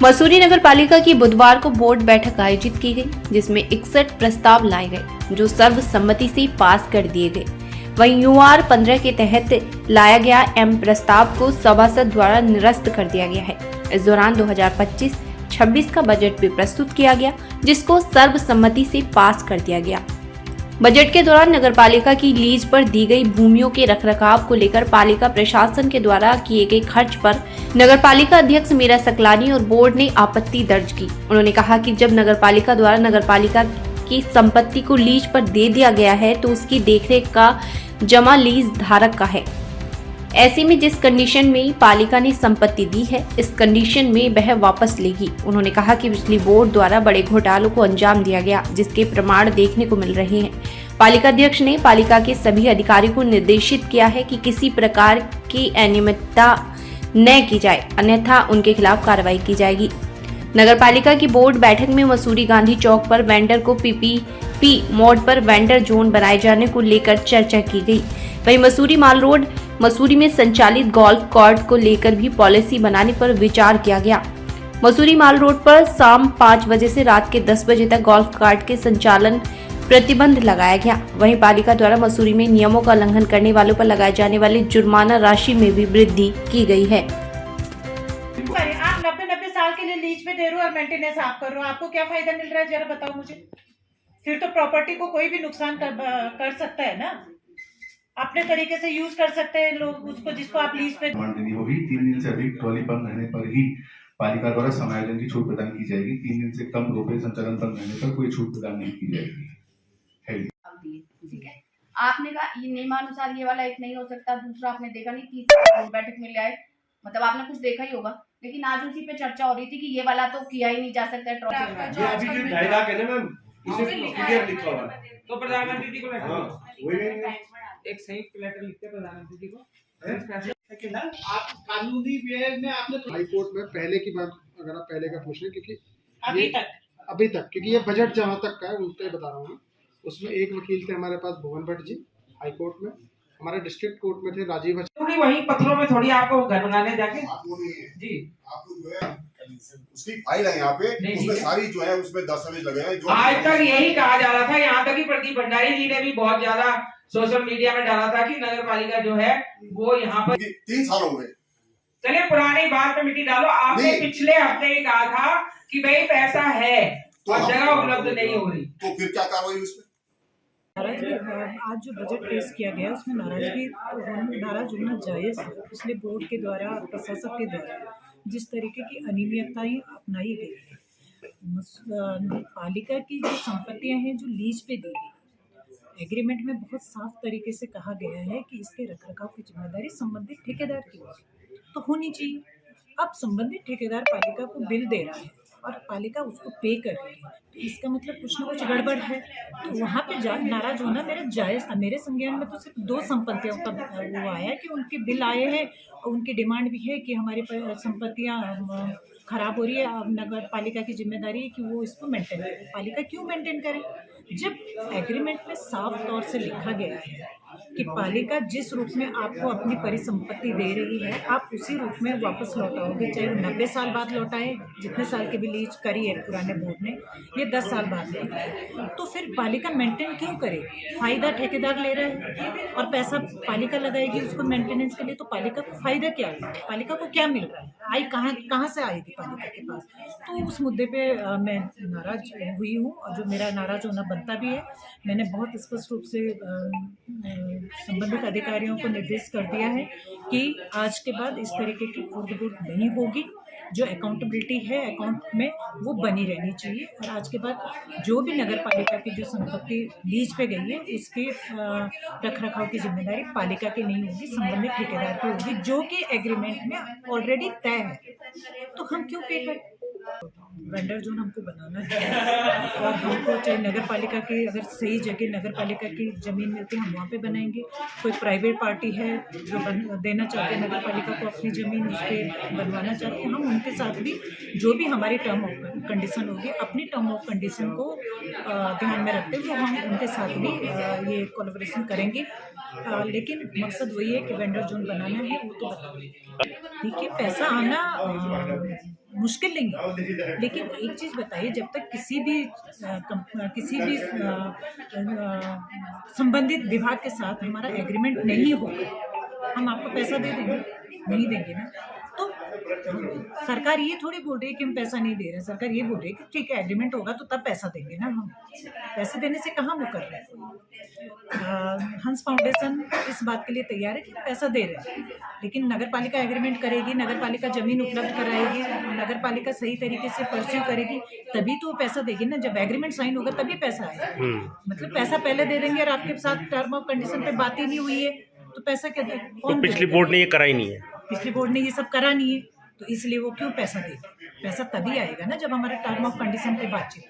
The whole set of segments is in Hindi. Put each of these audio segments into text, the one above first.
मसूरी नगर पालिका की बुधवार को बोर्ड बैठक आयोजित की गई, जिसमें 61 प्रस्ताव लाए गए जो सर्वसम्मति से पास कर दिए गए। वहीं यूआर 15 के तहत लाया गया एम प्रस्ताव को सभासद द्वारा निरस्त कर दिया गया है। इस दौरान 2025-26 का बजट भी प्रस्तुत किया गया, जिसको सर्वसम्मति से पास कर दिया गया। बजट के दौरान नगरपालिका की लीज पर दी गई भूमियों के रखरखाव को लेकर पालिका प्रशासन के द्वारा किए गए खर्च पर नगरपालिका अध्यक्ष मीरा सकलानी और बोर्ड ने आपत्ति दर्ज की। उन्होंने कहा कि जब नगरपालिका द्वारा नगरपालिका की संपत्ति को लीज पर दे दिया गया है तो उसकी देखरेख का जमा लीज धारक का है। ऐसे में जिस कंडीशन में पालिका ने संपत्ति दी है, इस कंडीशन में वह वापस लेगी। उन्होंने कहा कि बिजली बोर्ड द्वारा बड़े घोटालों को अंजाम दिया गया, जिसके प्रमाण देखने को मिल रहे हैं। पालिका अध्यक्ष ने पालिका के सभी अधिकारियों को निर्देशित किया है कि किसी प्रकार की अनियमितता न की जाए, अन्यथा उनके खिलाफ कार्रवाई की जाएगी। नगर पालिका की बोर्ड बैठक में मसूरी गांधी चौक पर वेंडर को पीपीपी मोड पर वेंडर जोन बनाए जाने को लेकर चर्चा की गई। वहीं मसूरी माल रोड मसूरी में संचालित गोल्फ कोर्ट को लेकर भी पॉलिसी बनाने पर विचार किया गया। मसूरी माल रोड पर शाम 5 बजे से रात के 10 बजे तक गोल्फ कोर्ट के संचालन प्रतिबंध लगाया गया। वहीं पालिका द्वारा मसूरी में नियमों का उल्लंघन करने वालों पर लगाए जाने वाली जुर्माना राशि में भी वृद्धि की गई है। आप 90 साल के लिए लीज पे दे रहे हो और मेंटेनेंस आप कर रहे हो, आपको क्या फायदा मिल रहा है जरा बताओ मुझे। फिर तो प्रॉपर्टी को कोई भी नुकसान कर सकता है ना, अपने तरीके से यूज कर सकते हैं लोग उसको, जिसको आप लीज पे देनी होगी। 3 दिन से अधिक ट्रॉली बंद रहने पर ही पालिका द्वारा समायोजन की छूट प्रदान की जाएगी। 3 दिन से कम रोपे संचालन बंद रहने पर कोई छूट प्रदान नहीं की जाएगी। ठीक है, आपने कहा ये नियमानुसार ये वाला एक नहीं हो सकता, दूसरा आपने देखा नहीं, तीसरा बैठक में ले आए, मतलब आपने कुछ देखा ही होगा। लेकिन आज उसी पे चर्चा हो रही थी कि ये वाला तो किया ही नहीं जा सकता है। अभी जो 2.5 लाख है ना मैम, इसे क्लियर लिखा हुआ है तो प्रधानमंत्री जी को एक संयुक्त लेटर लिखते प्रधानमंत्री जी को। आप कानूनी वे में आपने हाई कोर्ट में पहले की बात अगर आप पहले का पूछ रहे, क्योंकि अभी तक क्योंकि ये बजट जहाँ तक का है उसके बता रहा हूँ, उसमें एक वकील थे हमारे पास भुवन भट्ट जी हाई कोर्ट में, हमारे डिस्ट्रिक्ट कोर्ट में थे राजीव वही पत्रों में थोड़ी आपको घर बनाने जाके जी आपको जो है उसकी फाइल है यहाँ पे, उसमें सारी जो है उसमें दस्तावेज लगे हैं। जो आज तक यही कहा जा रहा था, यहाँ तक कि प्रदीप भंडारी जी ने भी बहुत ज्यादा सोशल मीडिया में डाला था कि नगर पालिका जो है वो यहाँ पर 3 साल हो गए। चलिए पुरानी बात पे मिट्टी डालो। आपने पिछले हफ्ते ही कहा था कि भाई पैसा है और जगह उपलब्ध नहीं हो रही, तो फिर क्या कार्रवाई उसमें? आज जो बजट पेश किया गया उसमें नाराज होना जायज़ है। पिछले बोर्ड के द्वारा, प्रशासक के द्वारा जिस तरीके की अनियमितताएं अपनाई गई है, पालिका की जो संपत्तियां हैं जो लीज पे दी गई, एग्रीमेंट में बहुत साफ तरीके से कहा गया है कि इसके रखरखाव की जिम्मेदारी संबंधित ठेकेदार की तो होनी चाहिए। अब संबंधित ठेकेदार पालिका को बिल दे रहा है और पालिका उसको पे कर रही है, तो इसका मतलब कुछ ना कुछ गड़बड़ है। तो वहाँ पे नाराज होना मेरा जायज़ था। मेरे संज्ञान में तो सिर्फ 2 संपत्तियों का वो आया कि उनके बिल आए हैं और उनकी डिमांड भी है कि हमारी संपत्तियाँ खराब हो रही है। अब नगर पालिका की जिम्मेदारी है कि वो इसको मेंटेन करे। पालिका क्यों मेंटेन करे जब एग्रीमेंट में साफ तौर से लिखा गया है कि पालिका जिस रूप में आपको अपनी परिसंपत्ति दे रही है आप उसी रूप में वापस लौटाओगे, चाहे 90 साल बाद लौटाए, जितने साल की भी लीज करी है पुराने बोर्ड ने, ये 10 साल बाद लौटाए। तो फिर पालिका मेंटेन क्यों करे? फायदा ठेकेदार ले रहा है और पैसा पालिका लगाएगी उसको मेंटेनेंस के लिए, तो पालिका को फायदा क्या है? पालिका को क्या मिल रहा है? आई कहाँ से आएगी पालिका के पास? तो उस मुद्दे पे मैं नाराज हुई हूँ और जो मेरा नाराज होना बनता भी है। मैंने बहुत स्पष्ट रूप से संबंधित अधिकारियों को निर्देश कर दिया है कि आज के बाद इस तरीके की उर्द-गुर्द नहीं होगी। जो अकाउंटेबिलिटी है अकाउंट में वो बनी रहनी चाहिए और आज के बाद जो भी नगर पालिका की जो संपत्ति लीज पे गई है उसके रखरखाव की जिम्मेदारी पालिका की नहीं होगी, संबंधित ठेकेदार की होगी, जो कि एग्रीमेंट में ऑलरेडी तय है। तो हम क्यों पे करें? वेंडर जोन हमको बनाना है और हमको चाहे नगर पालिका की अगर सही जगह नगर पालिका की ज़मीन मिलती है हम वहाँ पे बनाएंगे। कोई प्राइवेट पार्टी है जो देना चाहते हैं नगर पालिका को अपनी ज़मीन उस पर बनवाना चाहते हैं, हम उनके साथ भी जो भी हमारी टर्म ऑफ कंडीशन होगी अपनी टर्म ऑफ कंडीशन को ध्यान में रखते हुए हम उनके साथ भी ये कोलैबोरेशन करेंगे। लेकिन मकसद वही है कि वेंडर जोन बनाना है, वो तो बताओ। देखिए पैसा आना मुश्किल नहीं है, लेकिन एक चीज़ बताइए, जब तक किसी भी संबंधित विभाग के साथ हमारा एग्रीमेंट नहीं होगा, हम आपको पैसा दे देंगे? नहीं देंगे ना। तो सरकार ये थोड़ी बोल रही है कि हम पैसा नहीं दे रहे हैं, सरकार ये बोल रही है कि ठीक है एग्रीमेंट होगा तो तब पैसा देंगे ना। हम पैसे देने से कहाँ मुकर रहे हैं। हंस फाउंडेशन इस बात के लिए तैयार है कि पैसा दे रहे हैं, लेकिन नगर पालिका एग्रीमेंट करेगी, नगर पालिका जमीन उपलब्ध कराएगी, नगर पालिका सही तरीके से परस्यू करेगी, तभी तो वो पैसा देगी ना। जब एग्रीमेंट साइन होगा तभी पैसा आएगा। मतलब पैसा पहले दे देंगे और आपके साथ टर्म ऑफ कंडीशन पे बात ही नहीं हुई है तो पैसा क्या दे? तो पिछली बोर्ड ने ये कराई नहीं है, पिछली बोर्ड ने ये सब करा नहीं है, तो इसलिए वो क्यों पैसा देगी? पैसा तभी आएगा ना जब हमारे टर्म ऑफ कंडीशन पे बातचीत।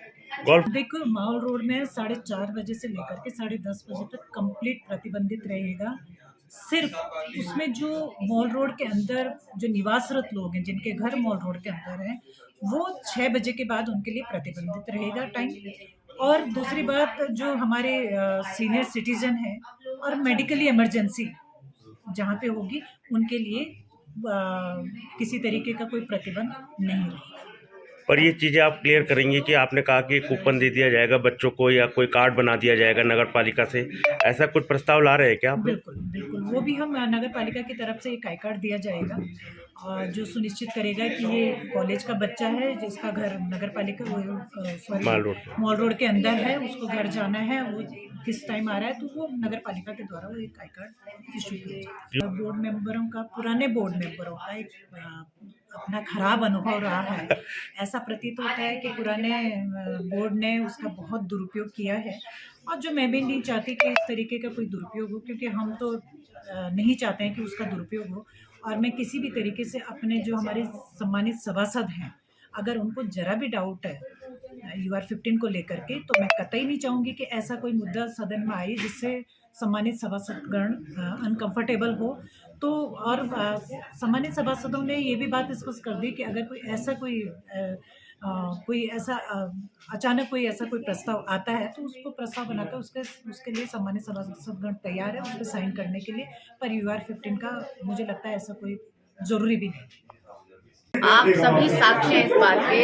देखो माहौल रोड में 4:30 बजे से लेकर के 10:30 बजे तक कंप्लीट प्रतिबंधित रहेगा। सिर्फ उसमें जो मॉल रोड के अंदर जो निवासरत लोग हैं, जिनके घर मॉल रोड के अंदर हैं, वो 6 बजे के बाद उनके लिए प्रतिबंधित रहेगा टाइम। और दूसरी बात, जो हमारे सीनियर सिटीजन हैं और मेडिकली इमरजेंसी जहाँ पे होगी, उनके लिए किसी तरीके का कोई प्रतिबंध नहीं रहेगा। पर ये चीज़ें आप क्लियर करेंगे कि आपने कहा कि कूपन दे दिया जाएगा बच्चों को या कोई कार्ड बना दिया जाएगा नगर पालिका से, ऐसा कुछ प्रस्ताव ला रहे हैं क्या आप? बिल्कुल बिल्कुल, वो भी हम नगर पालिका की तरफ से एक आई कार्ड दिया जाएगा और जो सुनिश्चित करेगा कि ये कॉलेज का बच्चा है जिसका घर नगर पालिका मॉल रोड के अंदर है, उसको घर जाना है, वो किस टाइम आ रहा है, तो वो नगर पालिका के द्वारा वो एक आई कार्ड इशू किया जाएगा। बोर्ड मेंबरों का, पुराने बोर्ड मेंबरों का एक अपना खराब अनुभव रहा है। ऐसा प्रतीत होता है कि पुराने बोर्ड ने उसका बहुत दुरुपयोग किया है, और जो मैं भी नहीं चाहती कि इस तरीके का कोई दुरुपयोग हो, क्योंकि हम तो नहीं चाहते हैं कि उसका दुरुपयोग हो। और मैं किसी भी तरीके से अपने जो हमारे सम्मानित सभासद हैं, अगर उनको जरा भी डाउट है UR-15 को लेकर के, तो मैं कतई नहीं चाहूँगी कि ऐसा कोई मुद्दा सदन में आए जिससे सम्मानित सभासदगण अनकंफर्टेबल हो। तो और सम्मानित सभासदों ने ये भी बात स्पष्ट कर दी कि अगर कोई ऐसा अचानक कोई ऐसा कोई प्रस्ताव आता है तो उसको प्रस्ताव बनाकर उसके लिए सम्मानित सभासदगण तैयार है उस पर साइन करने के लिए। पर UR-15 का मुझे लगता है ऐसा कोई ज़रूरी भी नहीं। आप सभी साक्ष्य हैं इस बात के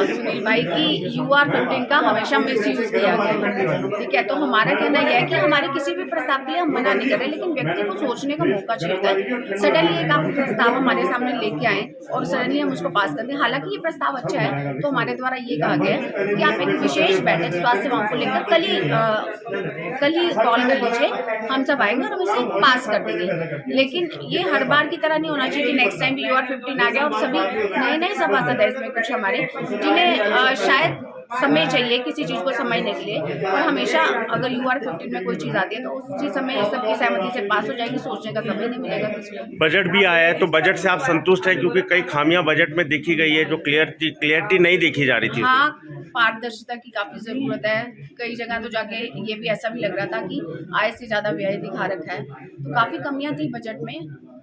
सुनील भाई की UR-15 का हमेशा मिसयूज किया गया, ठीक है। तो हमारा कहना यह है कि हमारे किसी भी प्रस्ताव के लिए हम मना नहीं कर रहे, लेकिन व्यक्ति को सोचने का मौका चाहिए था। सडनली एक आप प्रस्ताव हमारे सामने लेके आए और सडनली हम उसको पास कर दें। हालांकि ये प्रस्ताव अच्छा है, तो हमारे द्वारा ये कहा गया है कि आप एक विशेष बैठक स्वास्थ्य सेवाओं को लेकर कल ही कॉल कर लीजिए, हम सब आएंगे और हम इसे पास कर देंगे। लेकिन ये हर बार की तरह नहीं होना चाहिए कि नेक्स्ट टाइम भी UR-15 आ गया और सभी नए सभासद है इसमें कुछ हमारे जिन्हें शायद समय चाहिए किसी चीज़ को समझने के लिए, और हमेशा अगर UR-15 में कोई चीज़ आती है तो उसी समय सबकी सहमति से पास हो जाएगी, सोचने का समय नहीं मिलेगा किसी को। बजट भी आया है, तो बजट से आप संतुष्ट हैं? क्योंकि कई खामियां बजट में देखी गई है जो क्लियरिटी नहीं देखी जा रही थी। हाँ, पारदर्शिता की काफ़ी ज़रूरत है। कई जगह तो जाके ये भी ऐसा भी लग रहा था कि आय से ज़्यादा व्यय दिखा रखा है, तो काफ़ी कमियाँ थी बजट में।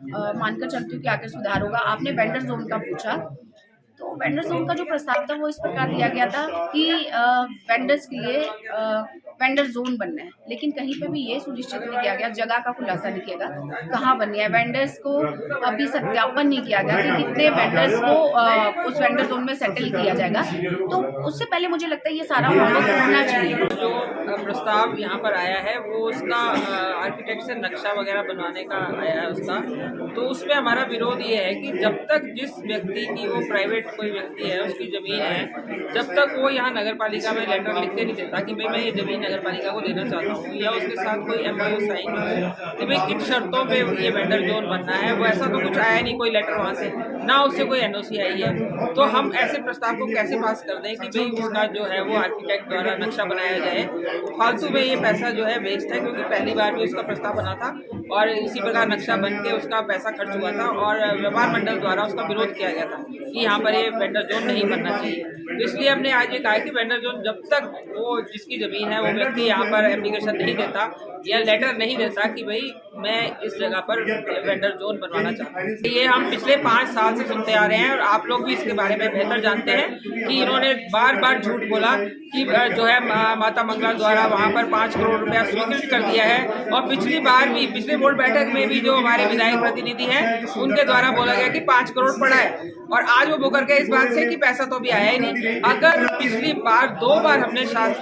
मानकर चलती हूँ कि आगे सुधार होगा। आपने वेंडर जोन का पूछा, तो वेंडर जोन का जो प्रस्ताव था वो इस प्रकार दिया गया था कि वेंडर्स के लिए वेंडर जोन बनना है, लेकिन कहीं पे भी ये सुनिश्चित नहीं किया गया, जगह का खुलासा नहीं किया गया कहाँ बननी है। वेंडर्स को अभी सत्यापन नहीं किया गया कि कितने वेंडर्स को उस वेंडर जोन में सेटल किया जाएगा। तो उससे पहले मुझे लगता है ये सारा होमवर्क होना चाहिए। जो प्रस्ताव यहाँ पर आया है वो उसका आर्किटेक्ट से नक्शा वगैरह बनवाने का आया है उसका, तो उसमें हमारा विरोध ये है कि जब तक जिस व्यक्ति की वो प्राइवेट कोई व्यक्ति है उसकी ज़मीन है, जब तक वो यहाँ नगर पालिका में लेटर लिख के नहीं देता कि भाई मैं ये ज़मीन नगर पालिका को देना चाहता हूँ, या उसके साथ कोई MOU साइन हो कि भाई किन शर्तों पे ये वेंडर जोन बनना है, वो ऐसा तो कुछ आया नहीं कोई लेटर वहाँ से, ना उससे कोई NOC आई है। तो हम ऐसे प्रस्ताव को कैसे पास कर दें कि भाई उसका जो है वो आर्किटेक्ट द्वारा नक्शा बनाया जाए। फालतू में ये पैसा जो है वेस्ट है, क्योंकि पहली बार भी उसका प्रस्ताव बना था और इसी प्रकार नक्शा बन के उसका पैसा खर्च हुआ था और व्यापार मंडल द्वारा उसका विरोध किया गया था कि यहाँ पर ये वेंडर जोन नहीं बनना चाहिए। तो इसलिए हमने आज ये कहा कि वेंडर जोन जब तक वो जिसकी ज़मीन है वो व्यक्ति यहाँ पर एप्लीकेशन नहीं देता या लेटर नहीं देता कि भाई मैं इस जगह पर वेंडर जोन बनवाना चाहता हूँ। ये हम पिछले 5 साल साल से सुनते आ रहे हैं और आप लोग भी इसके बारे में बेहतर जानते हैं कि इन्होंने बार बार झूठ बोला कि जो है माता मंगला द्वारा वहाँ पर 5 करोड़ रुपया स्वीकृत कर दिया है। और पिछली बार भी पिछले बोर्ड बैठक में भी जो हमारे विधायक प्रतिनिधि हैं उनके द्वारा बोला गया कि 5 करोड़ पड़ा है, और आज वो मुकर गए इस बात से कि पैसा तो अभी आया ही नहीं। अगर पिछली बार 2 बार हमने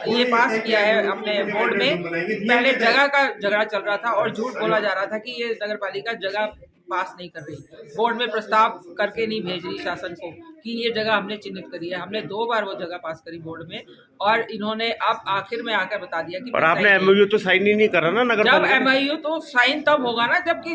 ये पास किया है अपने बोर्ड में, पहले जगह का झगड़ा चल रहा था और झूठ बोला जा रहा था कि ये नगर पालिका जगह पास नहीं कर रही, बोर्ड में प्रस्ताव करके नहीं भेज रही शासन को कि ये जगह हमने चिन्हित करी है। हमने 2 बार वो जगह पास करी बोर्ड में, और इन्होंने अब आखिर में आकर बता दिया कि और आपने एमओयू तो साइन ही नहीं करा ना नगर जब एमओयू तो साइन तब होगा ना जबकि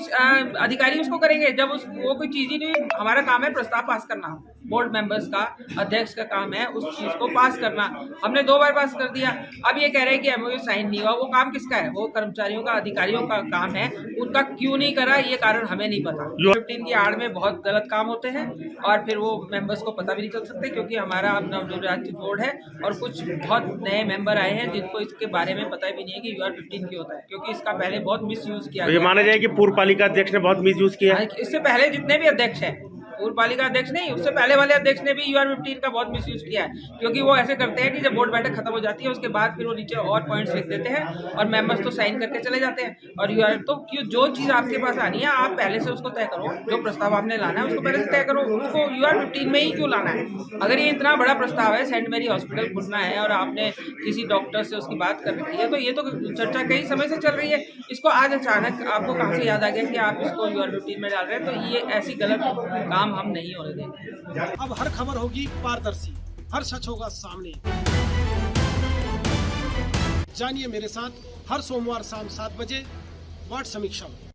अधिकारी उसको करेंगे, जब वो कोई चीज ही नहीं। हमारा काम है प्रस्ताव पास करना, बोर्ड मेंबर्स का, अध्यक्ष का काम है उस चीज को पास करना। हमने 2 बार पास कर दिया, अब ये कह रहे हैं कि एमओयू साइन नहीं हुआ। वो काम किसका है? वो कर्मचारियों का, अधिकारियों का काम है। उनका क्यों नहीं करा ये कारण हमें नहीं पता। 15 की आड़ में बहुत गलत काम होते हैं और फिर वो मेंबर्स को पता भी नहीं चल सकते, क्योंकि हमारा अपना निर्वाचित बोर्ड है और कुछ बहुत नए मेंबर आए हैं जिनको इसके बारे में पता भी नहीं है कि UR15 क्या होता है, क्योंकि इसका पहले बहुत मिसयूज किया। तो ये माना जाए कि पूर्व पालिका अध्यक्ष ने बहुत मिसयूज किया है। इससे पहले जितने भी अध्यक्ष हैं, पूर्व पालिका अध्यक्ष नहीं, उससे पहले वाले अध्यक्ष ने भी UR15 का बहुत मिसयूज किया है, क्योंकि वो ऐसे करते हैं कि जब बोर्ड बैठक खत्म हो जाती है उसके बाद फिर वो नीचे और पॉइंट्स लिख देते हैं और मेंबर्स तो साइन करके चले जाते हैं। और UR तो क्यों, जो चीज़ आपके पास आनी है आप पहले से उसको तय करो, जो प्रस्ताव आपने लाना है उसको पहले से तय करो, उसको UR15 में ही क्यों लाना है। अगर ये इतना बड़ा प्रस्ताव है, सेंट मेरी हॉस्पिटल खुलना है और आपने किसी डॉक्टर से उसकी बात कर रखी है, तो ये तो चर्चा कई समय से चल रही है। इसको आज अचानक आपको कहाँ से याद आ गया कि आप इसको UR15 में डाल रहे हैं, तो ये ऐसी गलत काम हम नहीं होने देंगे। अब हर खबर होगी पारदर्शी, हर सच होगा सामने। जानिए मेरे साथ हर सोमवार शाम 7 बजे वार्ड समीक्षा में।